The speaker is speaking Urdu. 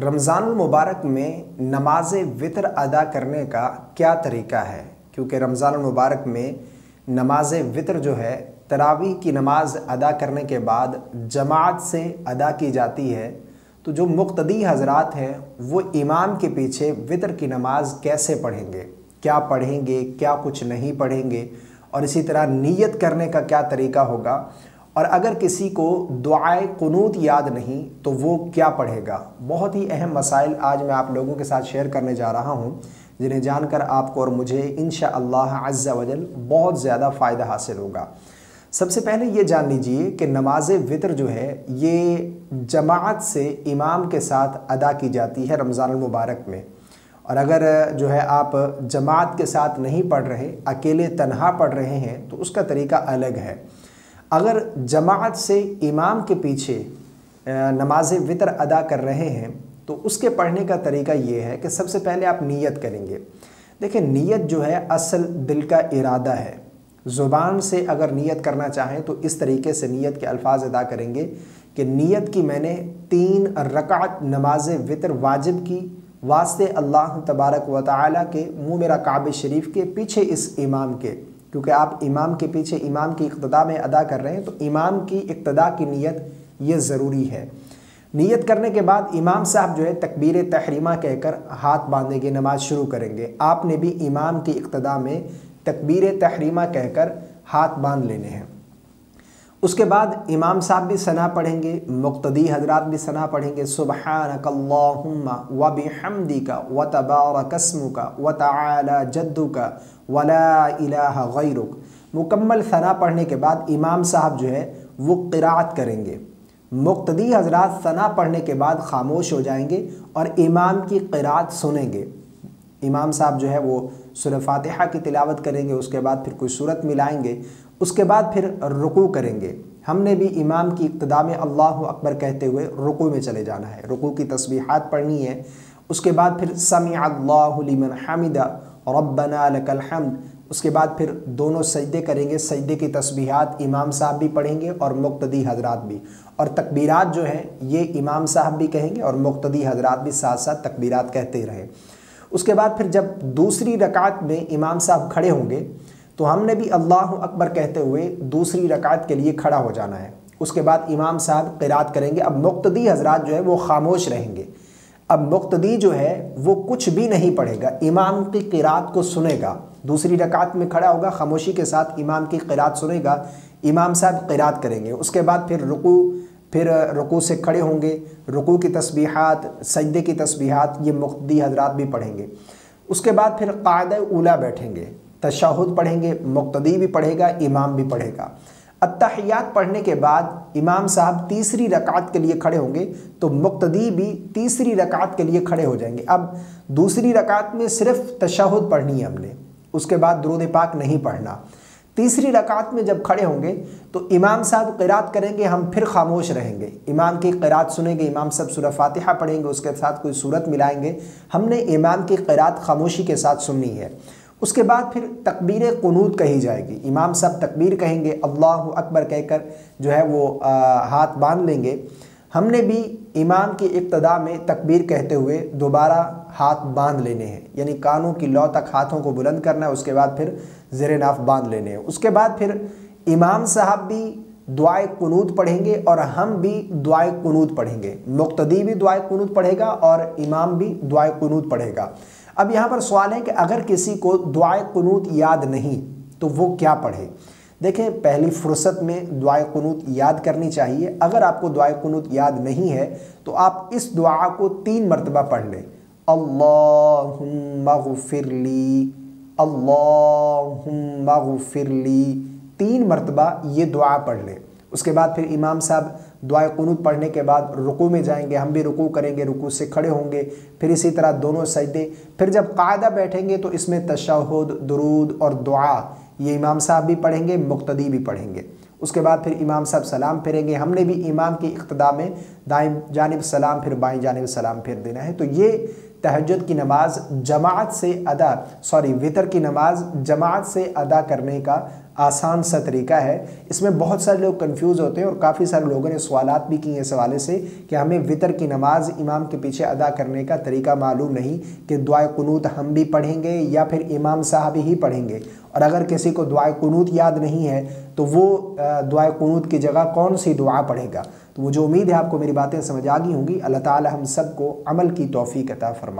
رمضان المبارک میں نماز وطر ادا کرنے کا کیا طریقہ ہے؟ کیونکہ رمضان المبارک میں نماز وطر جو ہے تراویح کی نماز ادا کرنے کے بعد جماعت سے ادا کی جاتی ہے، تو جو مقتدی حضرات ہیں وہ امام کے پیچھے وطر کی نماز کیسے پڑھیں گے، کیا پڑھیں گے، کیا کچھ نہیں پڑھیں گے، اور اسی طرح نیت کرنے کا کیا طریقہ ہوگا، اور اگر کسی کو دعائے قنوت یاد نہیں تو وہ کیا پڑھے گا۔ بہت ہی اہم مسائل آج میں آپ لوگوں کے ساتھ شیئر کرنے جا رہا ہوں، جنہیں جان کر آپ کو اور مجھے انشاءاللہ عز و جل بہت زیادہ فائدہ حاصل ہوگا۔ سب سے پہلے یہ جان لیجئے کہ نماز وطر جو ہے یہ جماعت سے امام کے ساتھ ادا کی جاتی ہے رمضان المبارک میں، اور اگر جو ہے آپ جماعت کے ساتھ نہیں پڑھ رہے، اکیلے تنہا پڑھ رہے ہیں تو اس کا طریقہ الگ ہے۔ اگر جماعت سے امام کے پیچھے نماز وطر ادا کر رہے ہیں تو اس کے پڑھنے کا طریقہ یہ ہے کہ سب سے پہلے آپ نیت کریں گے۔ دیکھیں، نیت جو ہے اصل دل کا ارادہ ہے۔ زبان سے اگر نیت کرنا چاہیں تو اس طریقے سے نیت کے الفاظ ادا کریں گے کہ نیت کی میں نے 3 رکعت نماز وطر واجب کی واسطے اللہ تبارک و تعالیٰ کے، منہ میرا کعبہ شریف کے پیچھے اس امام کے، کیونکہ آپ امام کے پیچھے امام کی اقتداء میں ادا کر رہے ہیں تو امام کی اقتداء کی نیت یہ ضروری ہے۔ نیت کرنے کے بعد امام صاحب جو ہے تکبیر تحریمہ کہہ کر ہاتھ باندھیں گے، نماز شروع کریں گے۔ آپ نے بھی امام کی اقتداء میں تکبیر تحریمہ کہہ کر ہاتھ باندھ لینے ہیں۔ اس کے بعد امام صاحب بھی ثنا پڑھیں گے، مقتدی حضرات بھی ثنا پڑھیں گے، سبحانک اللہم وبحمدک وتبارک اسمک وتعالی جدک ولا الہ غیرک۔ مکمل ثنا پڑھنے کے بعد امام صاحب جو ہے وہ قرأت کریں گے۔ مقتدی حضرات ثنا پڑھنے کے بعد خاموش ہو جائیں گے اور امام کی قرأت سنیں گے۔ امام صاحب جو ہے وہ سورہ فاتحہ کی تلاوت کریں گے، اس کے بعد پھر کوئی سورت ملائیں گے، اس کے بعد پھر رکوع کریں گے۔ ہم نے بھی امام کی اقتداء میں اللہ اکبر کہتے ہوئے رکوع میں چلے جانا ہے، رکوع کی تسبیحات پڑھنی ہے۔ اس کے بعد پھر سمع اللہ لمن حمدہ ربنا لک الحمد، اس کے بعد پھر دونوں سجدے کریں گے، سجدے کی تسبیحات امام صاحب بھی پڑھیں گے اور مقتدی حضرات بھی، اور تکبیرات جو ہیں یہ امام صاحب بھی کہیں گے اور مقتدی حضرات بھی ساتھ ساتھ تکبیرات کہتے رہیں۔ اس کے بعد پھر جب دوسری رکعت میں امام صاحب کھڑے ہوں گے تو ہم نے بھی اللہ اکبر کہتے ہوئے دوسری رکعت کے لیے کھڑا ہو جانا ہے۔ اس کے بعد امام صاحب قرأت کریں گے۔ اب مقتدی حضرات جو ہے وہ خاموش رہیں گے۔ اب مقتدی جو ہے وہ کچھ بھی نہیں پڑھے گا، امام کی قرأت کو سنے گا۔ دوسری رکعت میں کھڑا ہوگا، خاموشی کے ساتھ امام کی قرأت سنے گا، امام صاحب قرأت کریں گے۔ اس کے بعد پھر رکوع سے کھڑے ہوں گے، رکوع کی تسبیحات، سجدے کی تسبیحات یہ مقتدی حضرات بھی پڑھیں گے۔ اس کے بعد پھر قاعدہ اولیٰ بیٹھیں گے، تشہد پڑھیں گے، مقتدی بھی پڑھے گا، امام بھی پڑھے گا۔ التحیات پڑھنے کے بعد امام صاحب تیسری رکعت کے لیے کھڑے ہوں گے تو مقتدی بھی تیسری رکعت کے لیے کھڑے ہو جائیں گے۔ اب دوسری رکعت میں صرف تشہد پڑھنی ہے ہم نے، اس کے بعد درود پاک نہیں پڑھنا۔ تیسری رکعت میں جب کھڑے ہوں گے تو امام صاحب قرأت کریں گے، ہم پھر خاموش رہیں گے، امام کی قرأت سنیں گے، امام صاحب سورہ فاتحہ پڑھیں گے، اس کے ساتھ کوئی سورت ملائیں گے، ہم نے امام کی قرأت خاموشی کے ساتھ سننی ہے۔ اس کے بعد پھر تکبیر قنوت کہی جائے گی، امام صاحب تکبیر کہیں گے، اللہ اکبر کہہ کر جو ہے وہ ہاتھ باندھ لیں گے۔ ہم نے بھی امام کی ابتداء میں تکبیر کہتے ہوئے دوبارہ ہاتھ باندھ لینے ہیں، یعنی کانوں کی لو تک ہاتھوں کو بلند کرنا ہے، اس کے بعد پھر زیر ناف باندھ لینے ہیں۔ اس کے بعد پھر امام صاحب بھی دعائے قنوت پڑھیں گے اور ہم بھی دعائے قنوت پڑھیں گے، مقتدی بھی دعائے قنوت پڑھے گا اور امام بھی دعائے قنوت پڑھے گا۔ اب یہاں پر سوال ہے کہ اگر کسی کو دعائے قنوت یاد نہیں تو وہ کیا پڑھے؟ دیکھیں، پہلی فرصت میں دعائے قنوت یاد کرنی چاہیے۔ اگر آپ کو دعائے قنوت یاد نہیں ہے تو آپ اس دعا کو 3 مرتبہ پڑھ لیں، اللہم اغفر لی، اللہم اغفر لی، 3 مرتبہ یہ دعا پڑھ لیں۔ اس کے بعد پھر امام صاحب دعائے قنوت پڑھنے کے بعد رکوع میں جائیں گے، ہم بھی رکوع کریں گے، رکوع سے کھڑے ہوں گے، پھر اسی طرح دونوں سجدے۔ پھر جب قاعدہ بیٹھیں گے تو اس میں تشہد، درود اور دعا یہ امام صاحب بھی پڑھیں گے، مقتدی بھی پڑھیں گے۔ اس کے بعد پھر امام صاحب سلام پھیریں گے، ہم نے بھی امام کی اقتداء میں دائیں جانب سلام پھر بائیں جانب سلام پھیر دینا ہے۔ تو یہ تہجد کی نماز جماعت سے وطر کی نماز جماعت سے ادا کرنے کا آسان سا طریقہ ہے۔ اس میں بہت سارے لوگ کنفیوز ہوتے ہیں اور کافی سارے لوگوں نے سوالات بھی کیے اس حوالے سے کہ ہمیں وطر کی نماز امام کے پیچھے ادا کرنے کا طریقہ معلوم نہیں کہ دعائے قنوت ہم بھی پڑھیں گے یا پھر امام صاحب ہی پڑھیں گے، اور اگر کسی کو دعائے قنوت یاد نہیں ہے تو وہ دعائے قنوت کی جگہ کون سی دعا پڑھے گا۔ تو مجھے امید ہے آپ کو میری باتیں سمجھ آ گئی ہوں گی۔ اللہ تعالی ہم سب کو عمل کی توفیق عطا فرمائے۔